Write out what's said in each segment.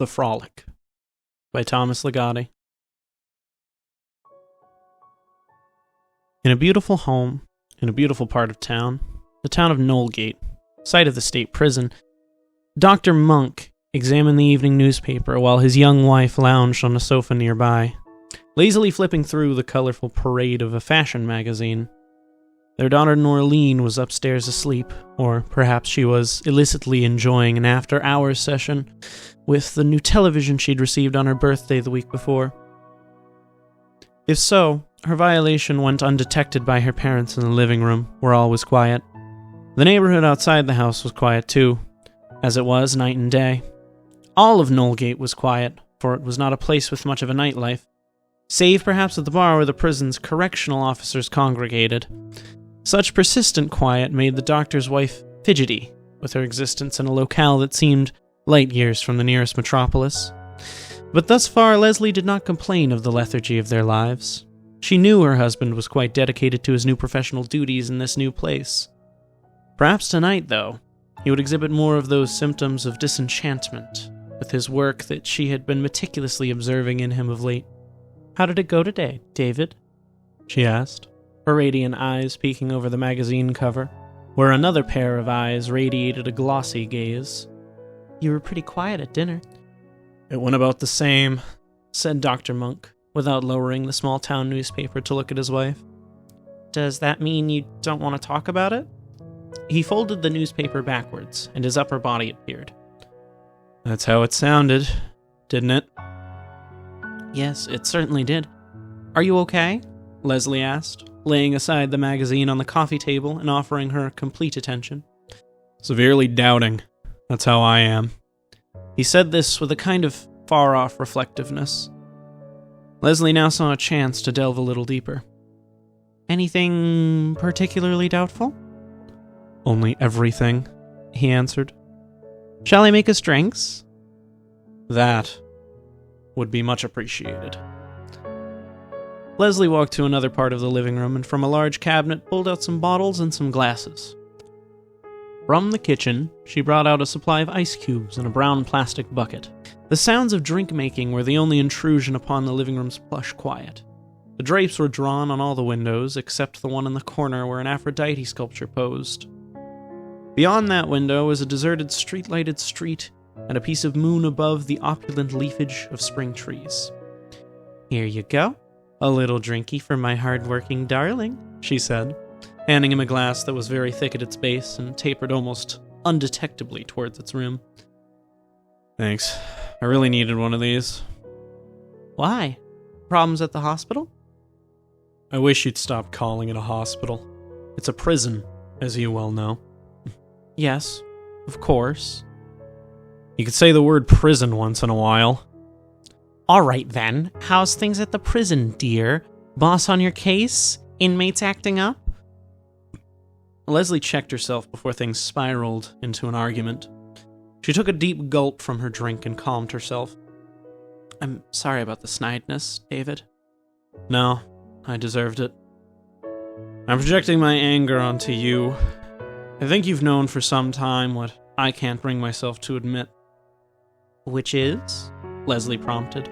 The Frolic by Thomas Ligotti. In a beautiful home, in a beautiful part of town, the town of Knowlegate, site of the state prison, Dr. Monk examined the evening newspaper while his young wife lounged on a sofa nearby, lazily flipping through the colorful parade of a fashion magazine. Their daughter Norleen was upstairs asleep, or perhaps she was illicitly enjoying an after-hours session with the new television she'd received on her birthday the week before. If so, her violation went undetected by her parents in the living room, where all was quiet. The neighborhood outside the house was quiet too, as it was night and day. All of Knowlegate was quiet, for it was not a place with much of a nightlife, save perhaps at the bar where the prison's correctional officers congregated. Such persistent quiet made the doctor's wife fidgety with her existence in a locale that seemed light years from the nearest metropolis. But thus far, Leslie did not complain of the lethargy of their lives. She knew her husband was quite dedicated to his new professional duties in this new place. Perhaps tonight, though, he would exhibit more of those symptoms of disenchantment with his work that she had been meticulously observing in him of late. "How did it go today, David?" she asked, her radiant eyes peeking over the magazine cover, where another pair of eyes radiated a glossy gaze. "You were pretty quiet at dinner." "It went about the same," said Dr. Monk, without lowering the small-town newspaper to look at his wife. "Does that mean you don't want to talk about it?" He folded the newspaper backwards, and his upper body appeared. "That's how it sounded, didn't it?" "Yes, it certainly did. Are you okay?" Leslie asked, laying aside the magazine on the coffee table and offering her complete attention. "Severely doubting. That's how I am." He said this with a kind of far-off reflectiveness. Leslie now saw a chance to delve a little deeper. "Anything particularly doubtful?" "Only everything," he answered. "Shall I make us drinks?" "That would be much appreciated." Leslie walked to another part of the living room and from a large cabinet pulled out some bottles and some glasses. From the kitchen, she brought out a supply of ice cubes in a brown plastic bucket. The sounds of drink-making were the only intrusion upon the living room's plush quiet. The drapes were drawn on all the windows, except the one in the corner where an Aphrodite sculpture posed. Beyond that window was a deserted street-lighted street and a piece of moon above the opulent leafage of spring trees. "Here you go. A little drinky for my hard-working darling," she said, handing him a glass that was very thick at its base and tapered almost undetectably towards its rim. "Thanks. I really needed one of these." "Why? Problems at the hospital?" "I wish you'd stop calling it a hospital. It's a prison, as you well know." "Yes, of course." "You could say the word prison once in a while." "All right, then. How's things at the prison, dear? Boss on your case? Inmates acting up?" Leslie checked herself before things spiraled into an argument. She took a deep gulp from her drink and calmed herself. "I'm sorry about the snideness, David." "No, I deserved it. I'm projecting my anger onto you. I think you've known for some time what I can't bring myself to admit." "Which is?" Leslie prompted.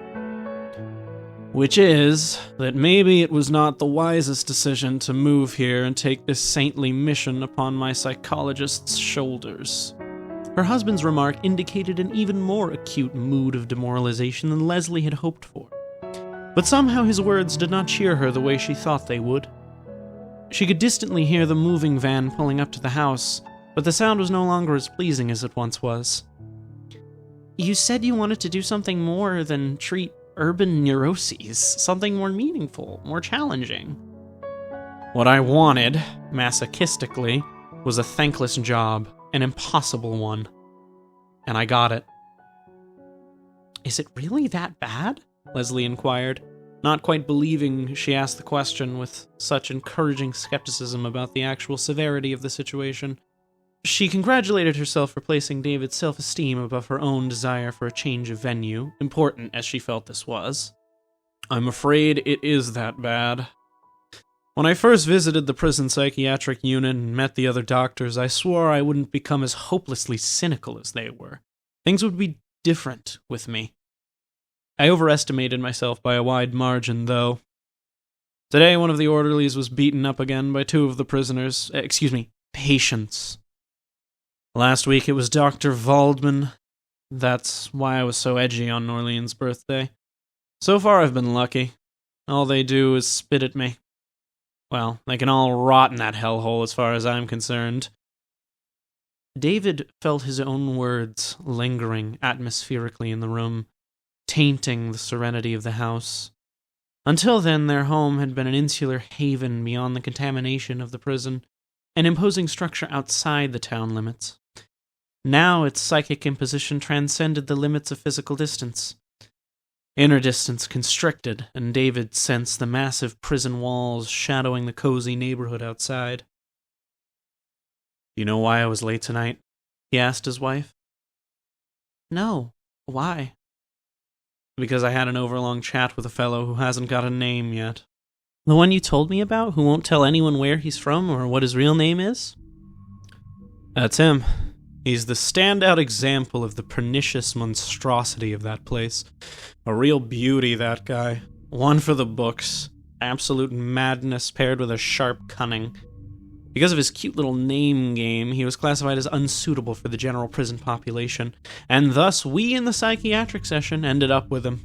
"Which is that maybe it was not the wisest decision to move here and take this saintly mission upon my psychologist's shoulders." Her husband's remark indicated an even more acute mood of demoralization than Leslie had hoped for. But somehow his words did not cheer her the way she thought they would. She could distantly hear the moving van pulling up to the house, but the sound was no longer as pleasing as it once was. "You said you wanted to do something more than treat urban neuroses, something more meaningful, more challenging." "What I wanted, masochistically, was a thankless job, an impossible one. And I got it." "Is it really that bad?" Leslie inquired, not quite believing she asked the question with such encouraging skepticism about the actual severity of the situation. She congratulated herself for placing David's self-esteem above her own desire for a change of venue, important as she felt this was. "I'm afraid it is that bad. When I first visited the prison psychiatric unit and met the other doctors, I swore I wouldn't become as hopelessly cynical as they were. Things would be different with me. I overestimated myself by a wide margin, though. Today, one of the orderlies was beaten up again by two of the prisoners, patients. Last week it was Dr. Waldman. That's why I was so edgy on Norlene's birthday. So far I've been lucky. All they do is spit at me. Well, they can all rot in that hellhole as far as I'm concerned. David felt his own words lingering atmospherically in the room, tainting the serenity of the house. Until then, their home had been an insular haven beyond the contamination of the prison, an imposing structure outside the town limits. Now its psychic imposition transcended the limits of physical distance. Inner distance constricted, and David sensed the massive prison walls shadowing the cozy neighborhood outside. "You know why I was late tonight?" he asked his wife. "No. Why?" "Because I had an overlong chat with a fellow who hasn't got a name yet." "The one you told me about, who won't tell anyone where he's from or what his real name is?" "That's him. He's the standout example of the pernicious monstrosity of that place. A real beauty, that guy. One for the books. Absolute madness paired with a sharp cunning. Because of his cute little name game, he was classified as unsuitable for the general prison population, and thus we in the psychiatric session ended up with him.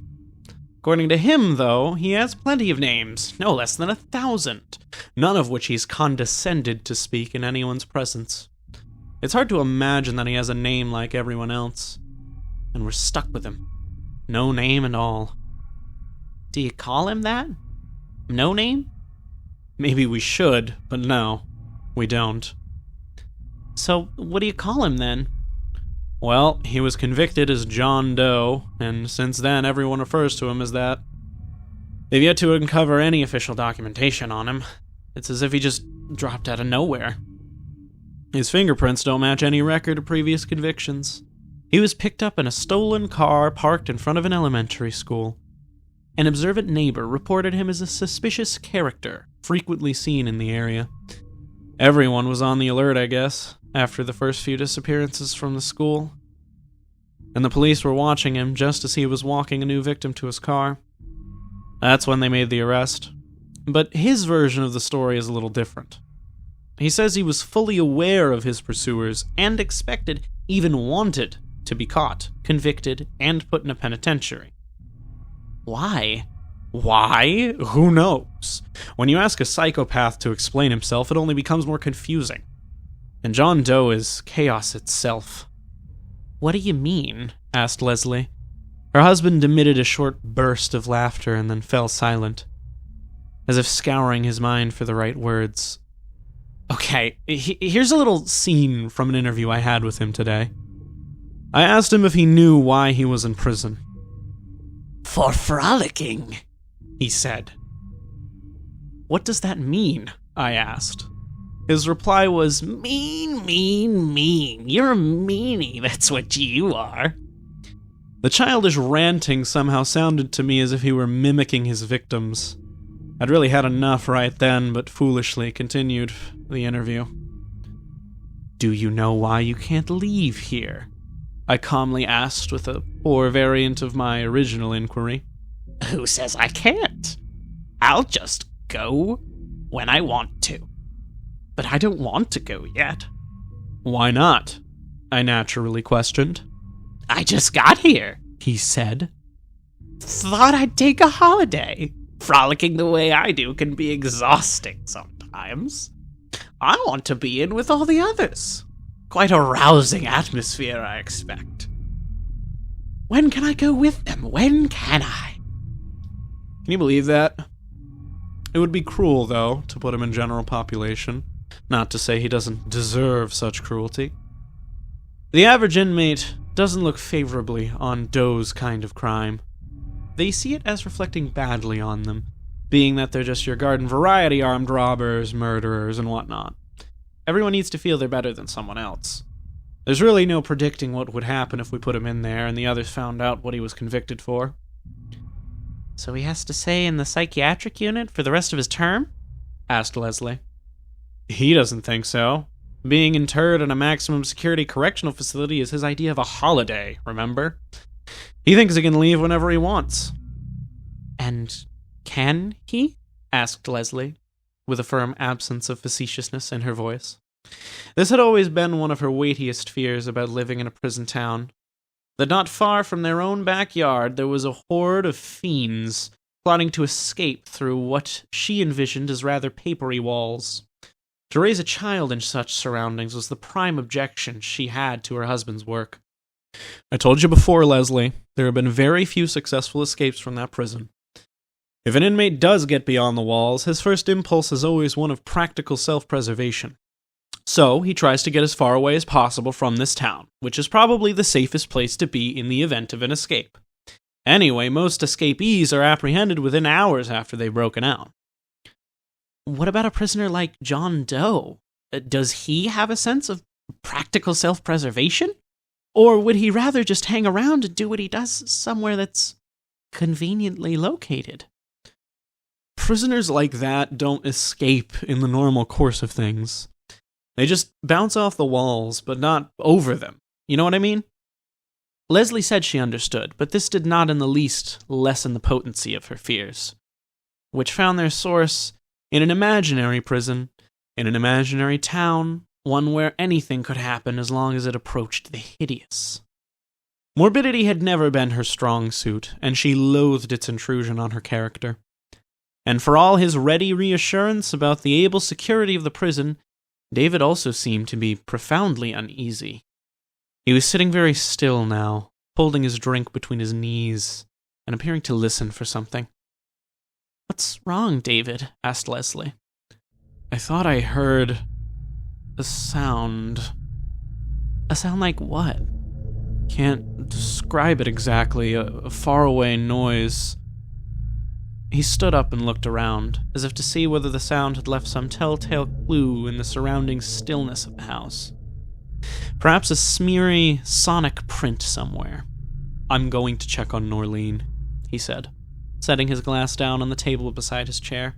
According to him, though, he has plenty of names, no less than 1,000, none of which he's condescended to speak in anyone's presence. It's hard to imagine that he has a name like everyone else, and we're stuck with him. No name at all." "Do you call him that? No name?" "Maybe we should, but no. We don't." "So, what do you call him, then?" "Well, he was convicted as John Doe, and since then everyone refers to him as that. They've yet to uncover any official documentation on him. It's as if he just dropped out of nowhere. His fingerprints don't match any record of previous convictions. He was picked up in a stolen car parked in front of an elementary school. An observant neighbor reported him as a suspicious character, frequently seen in the area. Everyone was on the alert, I guess, after the first few disappearances from the school. And the police were watching him just as he was walking a new victim to his car. That's when they made the arrest. But his version of the story is a little different. He says he was fully aware of his pursuers and expected, even wanted, to be caught, convicted, and put in a penitentiary. Why? Why? Who knows? When you ask a psychopath to explain himself, it only becomes more confusing. And John Doe is chaos itself. "What do you mean?" asked Leslie. Her husband emitted a short burst of laughter and then fell silent, as if scouring his mind for the right words. "Okay, here's a little scene from an interview I had with him today. I asked him if he knew why he was in prison. 'For frolicking,' he said. 'What does that mean?' I asked. His reply was, 'Mean, mean, mean. You're a meanie, that's what you are.' The childish ranting somehow sounded to me as if he were mimicking his victims. I'd really had enough right then, but foolishly continued the interview. 'Do you know why you can't leave here?' I calmly asked with a poor variant of my original inquiry. 'Who says I can't? I'll just go when I want to.' 'But I don't want to go yet.' 'Why not?' I naturally questioned. 'I just got here,' he said. 'Thought I'd take a holiday. Frolicking the way I do can be exhausting sometimes. I want to be in with all the others. Quite a rousing atmosphere, I expect. When can I go with them? When can I?' Can you believe that? It would be cruel, though, to put him in general population. Not to say he doesn't deserve such cruelty. The average inmate doesn't look favorably on Doe's kind of crime. They see it as reflecting badly on them, being that they're just your garden variety armed robbers, murderers, and whatnot. Everyone needs to feel they're better than someone else. There's really no predicting what would happen if we put him in there and the others found out what he was convicted for. So he has to stay in the psychiatric unit for the rest of his term? Asked Leslie. He doesn't think so. Being interred in a maximum security correctional facility is his idea of a holiday, remember? He thinks he can leave whenever he wants. And can he? Asked Leslie, with a firm absence of facetiousness in her voice. This had always been one of her weightiest fears about living in a prison town. That not far from their own backyard there was a horde of fiends plotting to escape through what she envisioned as rather papery walls. To raise a child in such surroundings was the prime objection she had to her husband's work. I told you before, Leslie, there have been very few successful escapes from that prison. If an inmate does get beyond the walls, his first impulse is always one of practical self-preservation. So, he tries to get as far away as possible from this town, which is probably the safest place to be in the event of an escape. Anyway, most escapees are apprehended within hours after they've broken out. What about a prisoner like John Doe? Does he have a sense of practical self-preservation? Or would he rather just hang around and do what he does somewhere that's conveniently located? Prisoners like that don't escape in the normal course of things. They just bounce off the walls, but not over them. You know what I mean? Leslie said she understood, but this did not in the least lessen the potency of her fears, which found their source in an imaginary prison, in an imaginary town, one where anything could happen as long as it approached the hideous. Morbidity had never been her strong suit, and she loathed its intrusion on her character. And for all his ready reassurance about the able security of the prison, David also seemed to be profoundly uneasy. He was sitting very still now, holding his drink between his knees, and appearing to listen for something. "What's wrong, David?" asked Leslie. "I thought I heard a sound." "A sound like what?" "Can't describe it exactly. A faraway noise." He stood up and looked around, as if to see whether the sound had left some telltale clue in the surrounding stillness of the house. Perhaps a smeary, sonic print somewhere. "I'm going to check on Norleen," he said, setting his glass down on the table beside his chair,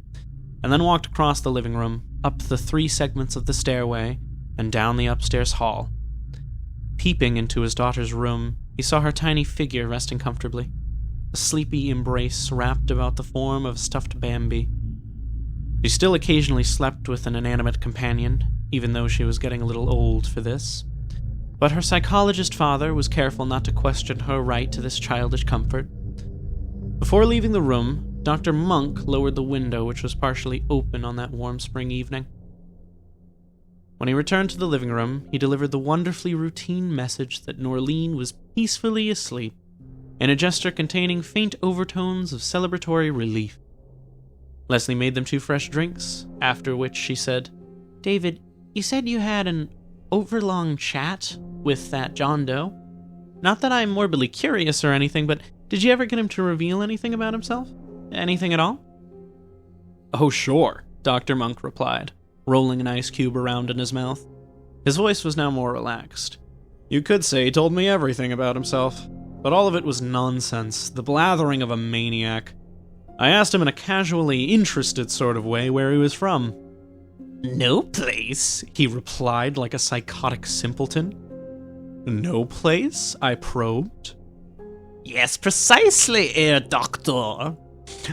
and then walked across the living room, up the 3 segments of the stairway, and down the upstairs hall. Peeping into his daughter's room, he saw her tiny figure resting comfortably, a sleepy embrace wrapped about the form of a stuffed Bambi. She still occasionally slept with an inanimate companion, even though she was getting a little old for this. But her psychologist father was careful not to question her right to this childish comfort. Before leaving the room, Dr. Monk lowered the window, which was partially open on that warm spring evening. When he returned to the living room, he delivered the wonderfully routine message that Norleen was peacefully asleep, in a gesture containing faint overtones of celebratory relief. Leslie made them 2 fresh drinks, after which she said, "David, you said you had an overlong chat with that John Doe? Not that I'm morbidly curious or anything, but did you ever get him to reveal anything about himself? Anything at all?" "Oh, sure," Dr. Monk replied, rolling an ice cube around in his mouth. His voice was now more relaxed. "You could say he told me everything about himself. But all of it was nonsense, the blathering of a maniac. I asked him in a casually interested sort of way where he was from. "No place," he replied like a psychotic simpleton. "No place?" I probed. "Yes, precisely, Herr Doctor.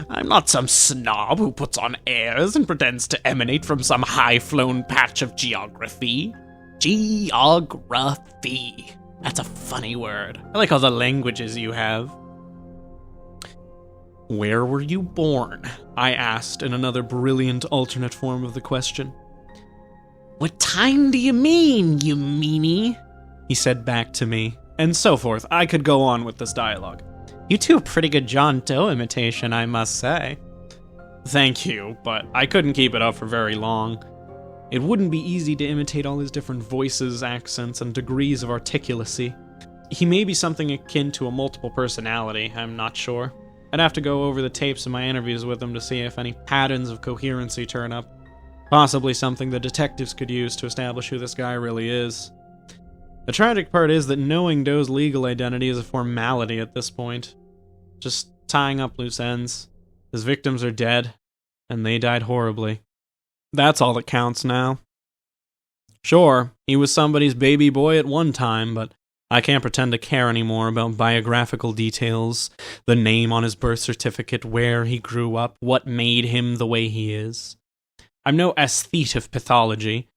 I'm not some snob who puts on airs and pretends to emanate from some high-flown patch of geography. Geography. That's a funny word. I like all the languages you have." "Where were you born?" I asked in another brilliant alternate form of the question. "What time do you mean, you meanie?" he said back to me, and so forth. I could go on with this dialogue. "You do a pretty good John Doe imitation, I must say." "Thank you, but I couldn't keep it up for very long. It wouldn't be easy to imitate all his different voices, accents, and degrees of articulacy. He may be something akin to a multiple personality, I'm not sure. I'd have to go over the tapes of my interviews with him to see if any patterns of coherency turn up. Possibly something the detectives could use to establish who this guy really is. The tragic part is that knowing Doe's legal identity is a formality at this point. Just tying up loose ends. His victims are dead, and they died horribly. That's all that counts now." Sure, he was somebody's baby boy at one time, but I can't pretend to care anymore about biographical details, the name on his birth certificate, where he grew up, what made him the way he is. I'm no aesthete of pathology.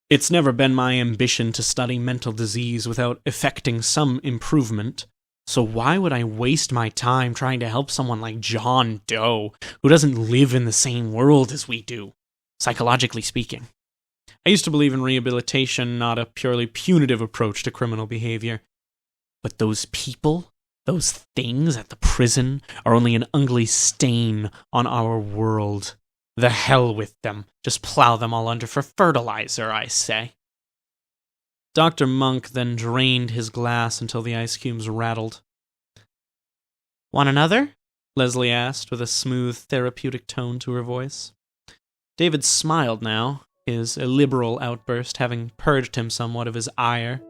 It's never been my ambition to study mental disease without effecting some improvement. So why would I waste my time trying to help someone like John Doe, who doesn't live in the same world as we do, psychologically speaking? I used to believe in rehabilitation, not a purely punitive approach to criminal behavior. But those people, those things at the prison, are only an ugly stain on our world. The hell with them. Just plow them all under for fertilizer, I say. Dr. Monk then drained his glass until the ice cubes rattled. Want another? Leslie asked, with a smooth, therapeutic tone to her voice. David smiled now, his illiberal outburst having purged him somewhat of his ire.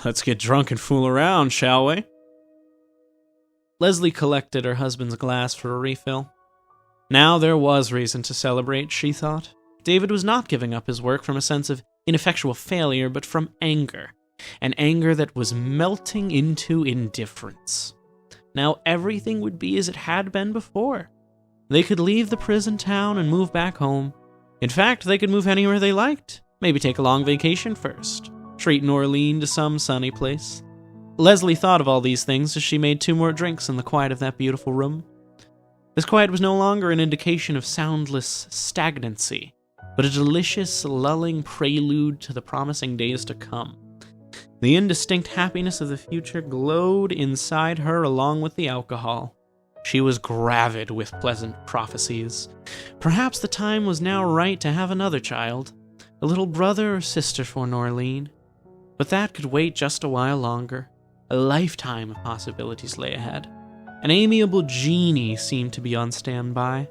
Let's get drunk and fool around, shall we? Leslie collected her husband's glass for a refill. Now there was reason to celebrate, she thought. David was not giving up his work from a sense of ineffectual failure, but from anger. An anger that was melting into indifference. Now everything would be as it had been before. They could leave the prison town and move back home. In fact, they could move anywhere they liked. Maybe take a long vacation first. Treat Norleen to some sunny place. Leslie thought of all these things as she made 2 more drinks in the quiet of that beautiful room. This quiet was no longer an indication of soundless stagnancy, but a delicious, lulling prelude to the promising days to come. The indistinct happiness of the future glowed inside her along with the alcohol. She was gravid with pleasant prophecies. Perhaps the time was now right to have another child, a little brother or sister for Norleen. But that could wait just a while longer. A lifetime of possibilities lay ahead. An amiable genie seemed to be on standby.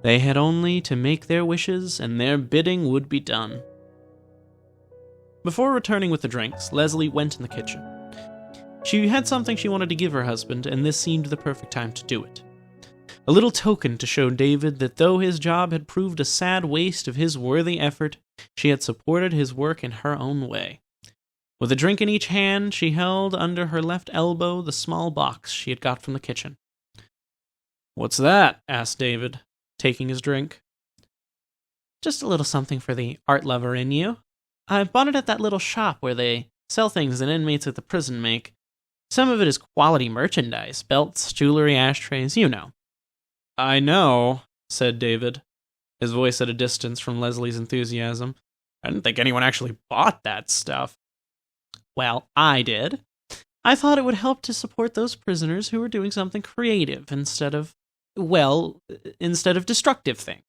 They had only to make their wishes, and their bidding would be done. Before returning with the drinks, Leslie went in the kitchen. She had something she wanted to give her husband, and this seemed the perfect time to do it. A little token to show David that though his job had proved a sad waste of his worthy effort, she had supported his work in her own way. With a drink in each hand, she held under her left elbow the small box she had got from the kitchen. "What's that?" asked David, taking his drink. "Just a little something for the art lover in you. I bought it at that little shop where they sell things that inmates at the prison make. Some of it is quality merchandise, belts, jewelry, ashtrays, you know." "I know," said David, his voice at a distance from Leslie's enthusiasm. "I didn't think anyone actually bought that stuff." "Well, I did. I thought it would help to support those prisoners who were doing something creative instead of destructive things."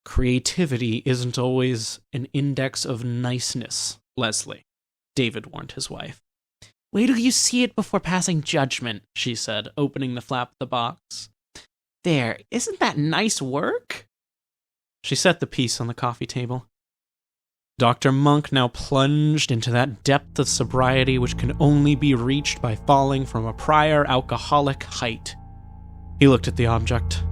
"Creativity isn't always an index of niceness, Leslie," David warned his wife. "Wait till you see it before passing judgment," she said, opening the flap of the box. "There, isn't that nice work?" She set the piece on the coffee table. Dr. Monk now plunged into that depth of sobriety which can only be reached by falling from a prior alcoholic height. He looked at the object.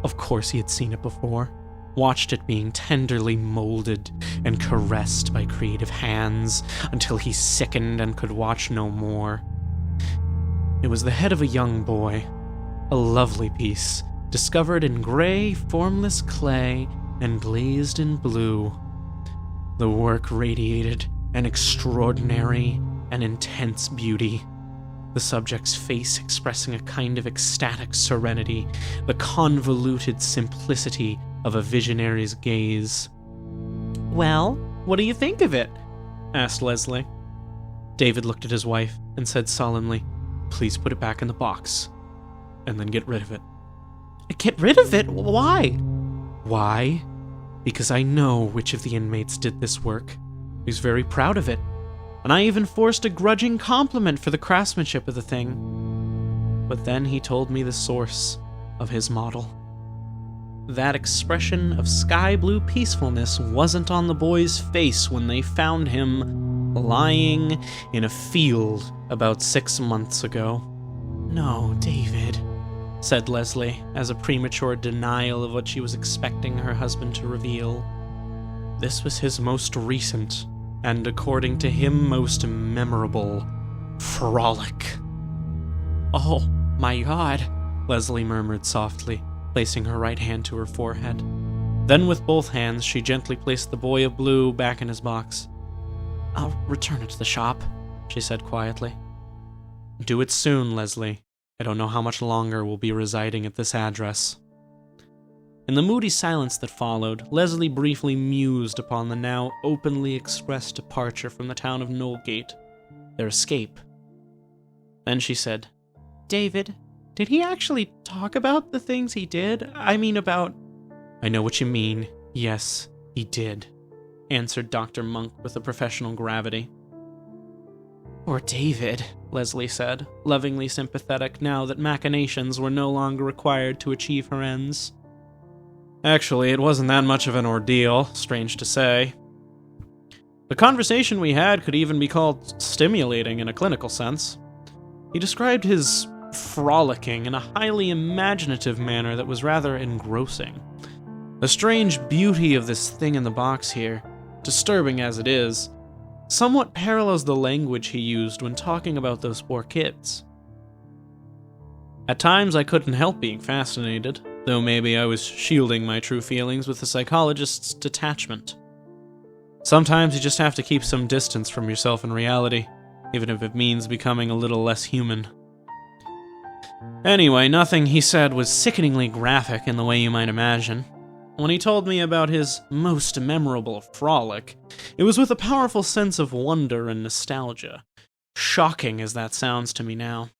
Of course he had seen it before, watched it being tenderly molded and caressed by creative hands until he sickened and could watch no more. It was the head of a young boy, a lovely piece, discovered in gray, formless clay and glazed in blue. The work radiated an extraordinary and intense beauty, the subject's face expressing a kind of ecstatic serenity, the convoluted simplicity of a visionary's gaze. "Well, what do you think of it?" asked Leslie. David looked at his wife and said solemnly, "Please put it back in the box, and then get rid of it." "Get rid of it? Why?" "Why? Because I know which of the inmates did this work. He's very proud of it, and I even forced a grudging compliment for the craftsmanship of the thing. But then he told me the source of his model. That expression of sky-blue peacefulness wasn't on the boy's face when they found him lying in a field about 6 months ago." "No, David," said Leslie, as a premature denial of what she was expecting her husband to reveal. This was his most recent, and according to him, most memorable frolic. "Oh, my God," Leslie murmured softly, placing her right hand to her forehead. Then with both hands, she gently placed the boy of blue back in his box. "I'll return it to the shop," she said quietly. "Do it soon, Leslie. I don't know how much longer we'll be residing at this address." In the moody silence that followed, Leslie briefly mused upon the now openly expressed departure from the town of Knowlegate, their escape. Then she said, "David, did he actually talk about the things he did? I mean about—" "I know what you mean. Yes, he did," answered Dr. Monk with a professional gravity. "Poor David," Leslie said, lovingly sympathetic now that machinations were no longer required to achieve her ends. Actually, it wasn't that much of an ordeal, strange to say. The conversation we had could even be called stimulating in a clinical sense. He described his frolicking in a highly imaginative manner that was rather engrossing. The strange beauty of this thing in the box here, disturbing as it is, somewhat parallels the language he used when talking about those poor kids. At times I couldn't help being fascinated, though maybe I was shielding my true feelings with a psychologist's detachment. Sometimes you just have to keep some distance from yourself and reality, even if it means becoming a little less human. Anyway, nothing he said was sickeningly graphic in the way you might imagine. When he told me about his most memorable frolic, it was with a powerful sense of wonder and nostalgia, shocking as that sounds to me now.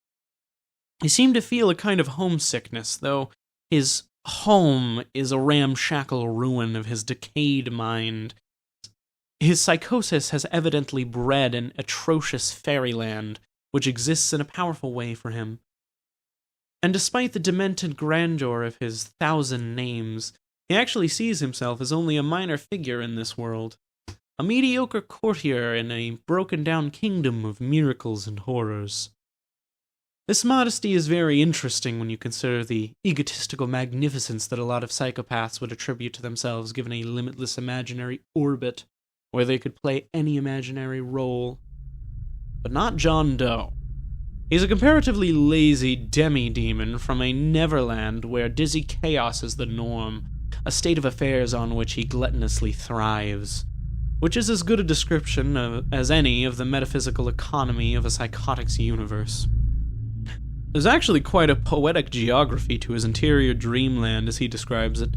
He seemed to feel a kind of homesickness, though his home is a ramshackle ruin of his decayed mind. His psychosis has evidently bred an atrocious fairyland, which exists in a powerful way for him. And despite the demented grandeur of his 1,000 names, he actually sees himself as only a minor figure in this world, a mediocre courtier in a broken-down kingdom of miracles and horrors. This modesty is very interesting when you consider the egotistical magnificence that a lot of psychopaths would attribute to themselves given a limitless imaginary orbit where they could play any imaginary role. But not John Doe. He's a comparatively lazy demi-demon from a neverland where dizzy chaos is the norm, a state of affairs on which he gluttonously thrives, which is as good a description as any of the metaphysical economy of a psychotic's universe. There's actually quite a poetic geography to his interior dreamland as he describes it.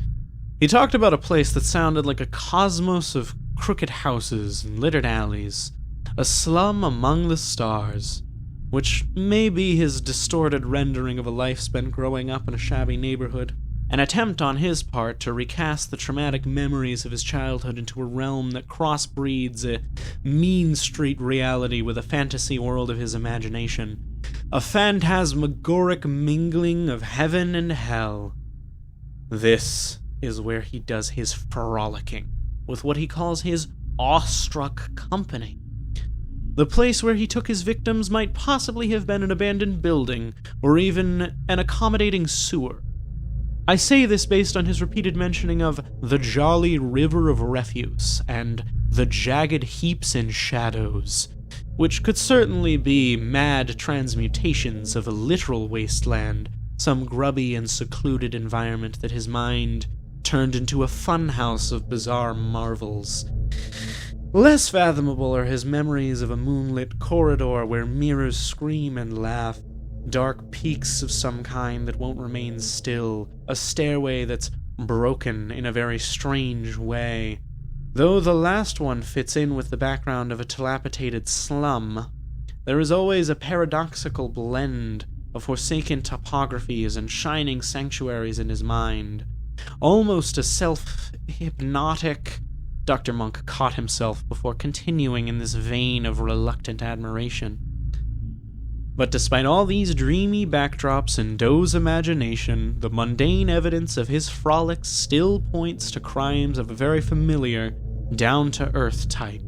He talked about a place that sounded like a cosmos of crooked houses and littered alleys, a slum among the stars, which may be his distorted rendering of a life spent growing up in a shabby neighborhood, an attempt on his part to recast the traumatic memories of his childhood into a realm that crossbreeds a mean street reality with a fantasy world of his imagination, a phantasmagoric mingling of heaven and hell. This is where he does his frolicking, with what he calls his awestruck company. The place where he took his victims might possibly have been an abandoned building, or even an accommodating sewer. I say this based on his repeated mentioning of the jolly river of refuse and the jagged heaps and shadows, which could certainly be mad transmutations of a literal wasteland, some grubby and secluded environment that his mind turned into a funhouse of bizarre marvels. Less fathomable are his memories of a moonlit corridor where mirrors scream and laugh, dark peaks of some kind that won't remain still, a stairway that's broken in a very strange way. Though the last one fits in with the background of a dilapidated slum, there is always a paradoxical blend of forsaken topographies and shining sanctuaries in his mind. Almost a self-hypnotic... Dr. Monk caught himself before continuing in this vein of reluctant admiration. But despite all these dreamy backdrops in Doe's imagination, the mundane evidence of his frolics still points to crimes of a very familiar, down-to-earth type.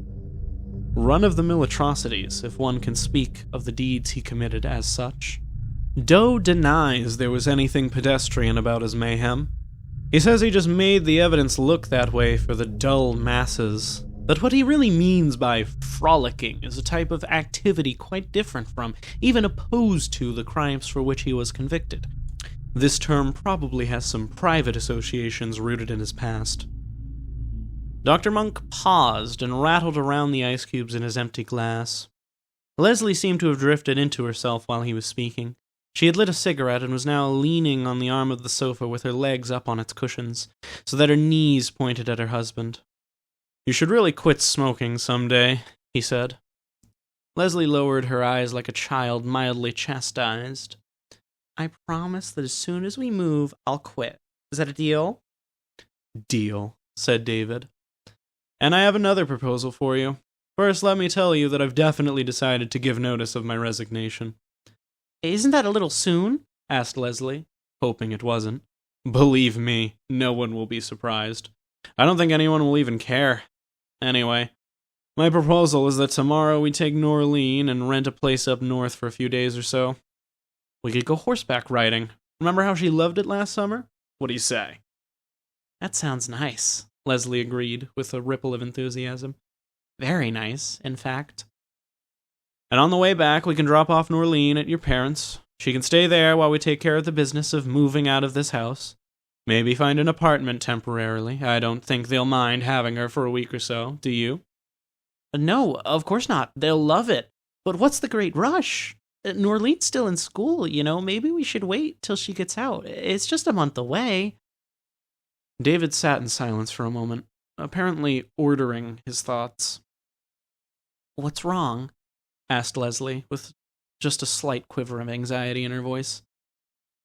Run-of-the-mill atrocities, if one can speak of the deeds he committed as such. Doe denies there was anything pedestrian about his mayhem. He says he just made the evidence look that way for the dull masses. But what he really means by frolicking is a type of activity quite different from, even opposed to, the crimes for which he was convicted. This term probably has some private associations rooted in his past. Dr. Monk paused and rattled around the ice cubes in his empty glass. Leslie seemed to have drifted into herself while he was speaking. She had lit a cigarette and was now leaning on the arm of the sofa with her legs up on its cushions, so that her knees pointed at her husband. "You should really quit smoking someday," he said. Leslie lowered her eyes like a child mildly chastised. "I promise that as soon as we move, I'll quit. Is that a deal?" "Deal," said David. "And I have another proposal for you. First, let me tell you that I've definitely decided to give notice of my resignation." "Isn't that a little soon?" asked Leslie, hoping it wasn't. "Believe me, no one will be surprised. I don't think anyone will even care. Anyway, my proposal is that tomorrow we take Norleen and rent a place up north for a few days or so. We could go horseback riding. Remember how she loved it last summer? What do you say?" "That sounds nice," Leslie agreed, with a ripple of enthusiasm. "Very nice, in fact." "And on the way back, we can drop off Norleen at your parents'. She can stay there while we take care of the business of moving out of this house. Maybe find an apartment temporarily. I don't think they'll mind having her for a week or so, do you?" "No, of course not. They'll love it. But what's the great rush? Norleen's still in school, you know. Maybe we should wait till she gets out. It's just a month away." David sat in silence for a moment, apparently ordering his thoughts. "What's wrong?" asked Leslie, with just a slight quiver of anxiety in her voice.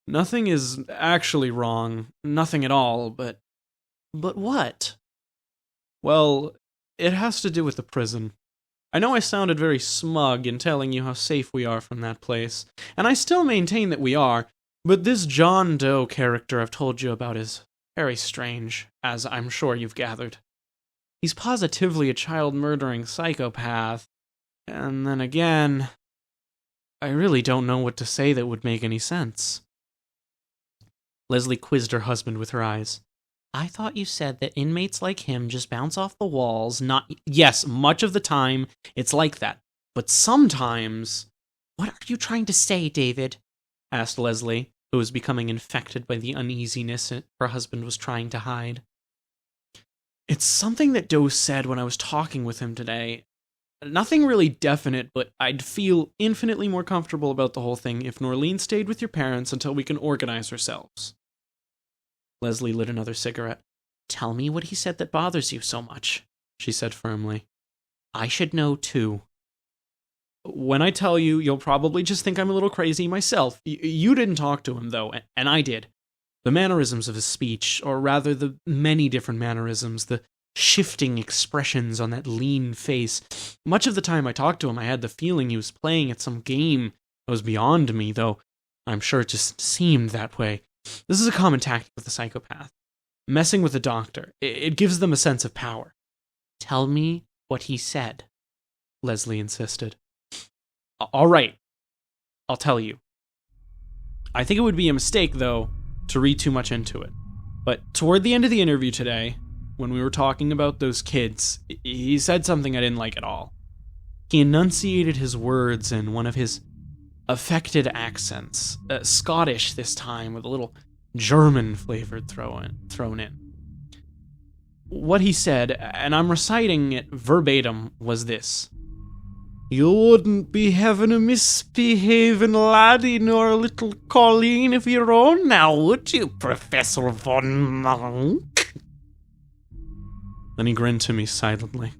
"Nothing is actually wrong. Nothing at all, but..." "But what?" "Well, it has to do with the prison. I know I sounded very smug in telling you how safe we are from that place, and I still maintain that we are, but this John Doe character I've told you about is very strange, as I'm sure you've gathered. He's positively a child-murdering psychopath, and then again, I really don't know what to say that would make any sense." Leslie quizzed her husband with her eyes. "I thought you said that inmates like him just bounce off the walls, not..." "Yes, much of the time, it's like that. But sometimes..." "What are you trying to say, David?" asked Leslie, who was becoming infected by the uneasiness her husband was trying to hide. "It's something that Doe said when I was talking with him today. Nothing really definite, but I'd feel infinitely more comfortable about the whole thing if Norleen stayed with your parents until we can organize ourselves." Leslie lit another cigarette. "Tell me what he said that bothers you so much," she said firmly. "I should know, too." "When I tell you, you'll probably just think I'm a little crazy myself. You didn't talk to him, though, and I did. The mannerisms of his speech, or rather the many different mannerisms, the shifting expressions on that lean face. Much of the time I talked to him, I had the feeling he was playing at some game that was beyond me, though I'm sure it just seemed that way. This is a common tactic with a psychopath. Messing with a doctor. It gives them a sense of power." "Tell me what he said," Leslie insisted. "All right. I'll tell you. I think it would be a mistake, though, to read too much into it. But toward the end of the interview today, when we were talking about those kids, he said something I didn't like at all. He enunciated his words in one of his affected accents, Scottish this time, with a little German flavor thrown in. What he said, and I'm reciting it verbatim, was this: "You wouldn't be having a misbehaving laddie nor little Colleen of your own now, would you, Professor von Monk?" Then he grinned to me silently.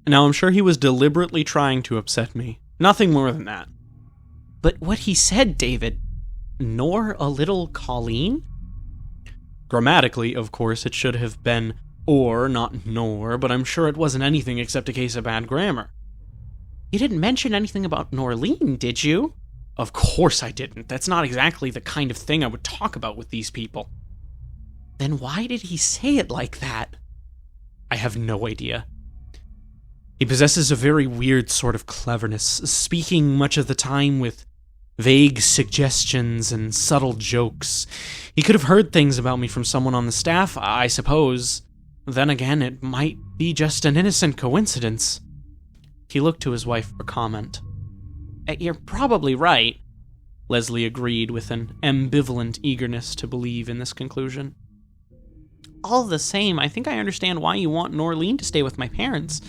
Now, I'm sure he was deliberately trying to upset me. Nothing more than that. "But what he said, David, nor a little Colleen?" Grammatically, of course, it should have been or, not nor, but I'm sure it wasn't anything except a case of bad grammar. "You didn't mention anything about Norleen, did you?" "Of course I didn't. That's not exactly the kind of thing I would talk about with these people." "Then why did he say it like that?" "I have no idea. He possesses a very weird sort of cleverness, speaking much of the time with Vague suggestions and subtle jokes. He could have heard things about me from someone on the staff, I suppose. Then again, it might be just an innocent coincidence. He looked to his wife for comment. You're probably right, Leslie agreed with an ambivalent eagerness to believe in this conclusion. All the same, I think I understand why you want Norleen to stay with my parents.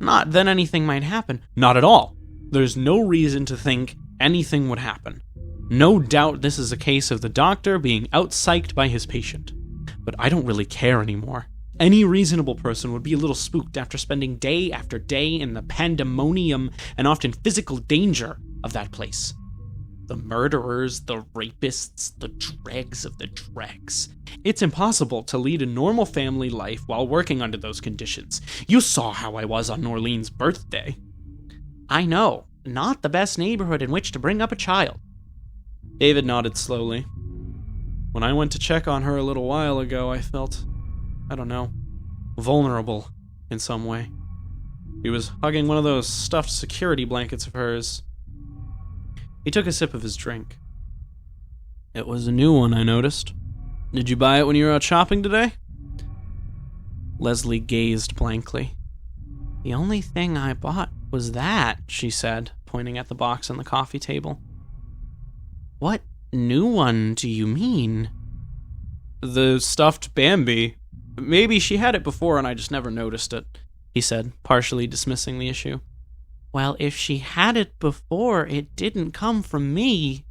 Not that anything might happen. Not at all. There's no reason to think anything would happen. No doubt this is a case of the doctor being out-psyched by his patient. But I don't really care anymore. Any reasonable person would be a little spooked after spending day after day in the pandemonium and often physical danger of that place. The murderers, the rapists, the dregs of the dregs. It's impossible to lead a normal family life while working under those conditions. You saw how I was on Norleen's birthday. I know. Not the best neighborhood in which to bring up a child. David nodded slowly. When I went to check on her a little while ago, I felt, vulnerable in some way. He was hugging one of those stuffed security blankets of hers. He took a sip of his drink. It was a new one, I noticed. Did you buy it when you were out shopping today? Leslie gazed blankly. The only thing I bought was that, she said, pointing at the box on the coffee table. What new one do you mean? The stuffed Bambi. Maybe she had it before and I just never noticed it, he said, partially dismissing the issue. Well, if she had it before, it didn't come from me,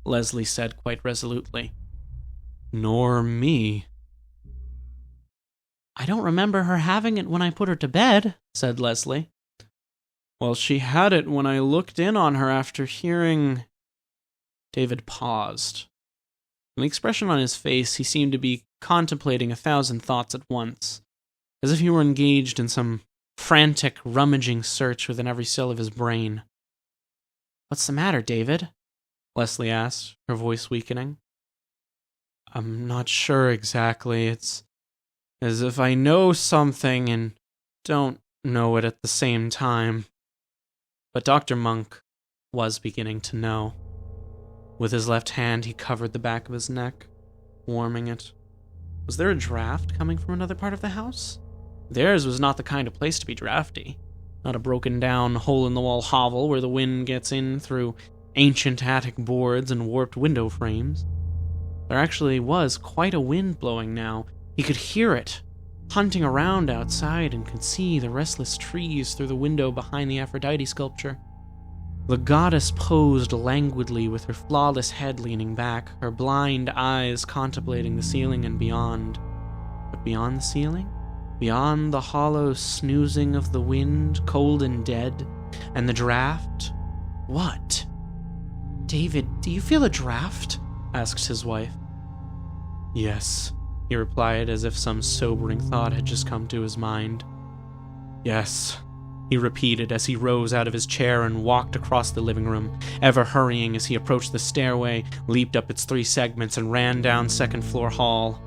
Leslie said quite resolutely. Nor me. I don't remember her having it when I put her to bed, said Leslie. Well, she had it when I looked in on her after hearing... David paused. From the expression on his face, he seemed to be contemplating 1,000 thoughts at once, as if he were engaged in some frantic, rummaging search within every cell of his brain. What's the matter, David? Leslie asked, her voice weakening. I'm not sure exactly. It's as if I know something and don't know it at the same time. But Dr. Monk was beginning to know. With his left hand, he covered the back of his neck, warming it. Was there a draft coming from another part of the house? Theirs was not the kind of place to be drafty. Not a broken-down, hole-in-the-wall hovel where the wind gets in through ancient attic boards and warped window frames. There actually was quite a wind blowing now. He could hear it, hunting around outside, and could see the restless trees through the window behind the Aphrodite sculpture. The goddess posed languidly with her flawless head leaning back, her blind eyes contemplating the ceiling and beyond. But beyond the ceiling? Beyond the hollow snoozing of the wind, cold and dead, and the draft? What? David, do you feel a draft? Asked his wife. Yes, he replied as if some sobering thought had just come to his mind. Yes, he repeated as he rose out of his chair and walked across the living room, ever hurrying as he approached the stairway, leaped up its 3 segments, and ran down second-floor hall.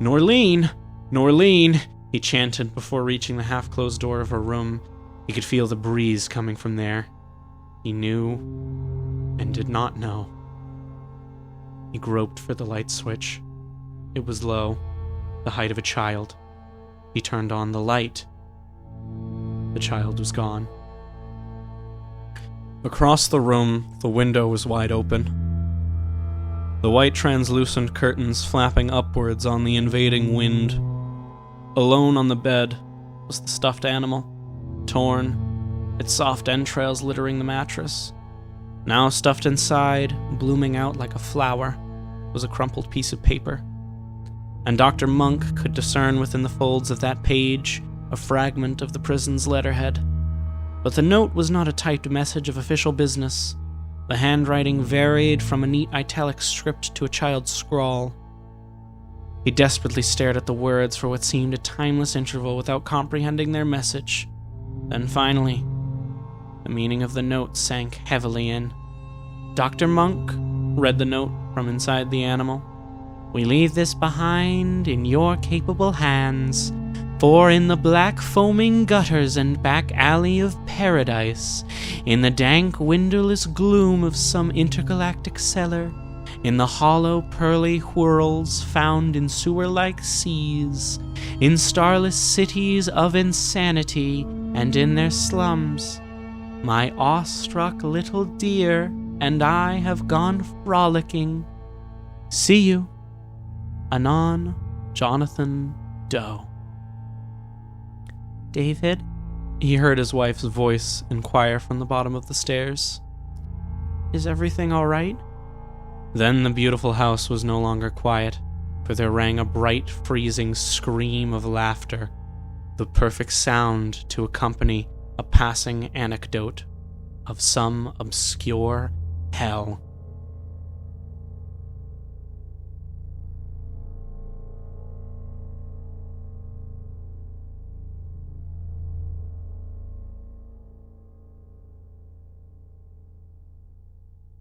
Norleen! Norleen! He chanted before reaching the half-closed door of her room. He could feel the breeze coming from there. He knew and did not know. He groped for the light switch. It was low, the height of a child. He turned on the light. The child was gone. Across the room, the window was wide open. The white translucent curtains flapping upwards on the invading wind. Alone on the bed was the stuffed animal, torn, its soft entrails littering the mattress. Now stuffed inside, blooming out like a flower, was a crumpled piece of paper. And Dr. Monk could discern within the folds of that page a fragment of the prison's letterhead. But the note was not a typed message of official business. The handwriting varied from a neat italic script to a child's scrawl. He desperately stared at the words for what seemed a timeless interval without comprehending their message. Then finally, the meaning of the note sank heavily in. Dr. Monk, read the note from inside the animal. We leave this behind in your capable hands. For in the black foaming gutters and back alley of paradise, in the dank windowless gloom of some intergalactic cellar, in the hollow pearly whirls found in sewer-like seas, in starless cities of insanity, and in their slums, my awestruck little dear and I have gone frolicking. See you. Anon, Jonathan Doe. David? He heard his wife's voice inquire from the bottom of the stairs. Is everything all right? Then the beautiful house was no longer quiet, for there rang a bright, freezing scream of laughter, the perfect sound to accompany a passing anecdote of some obscure hell.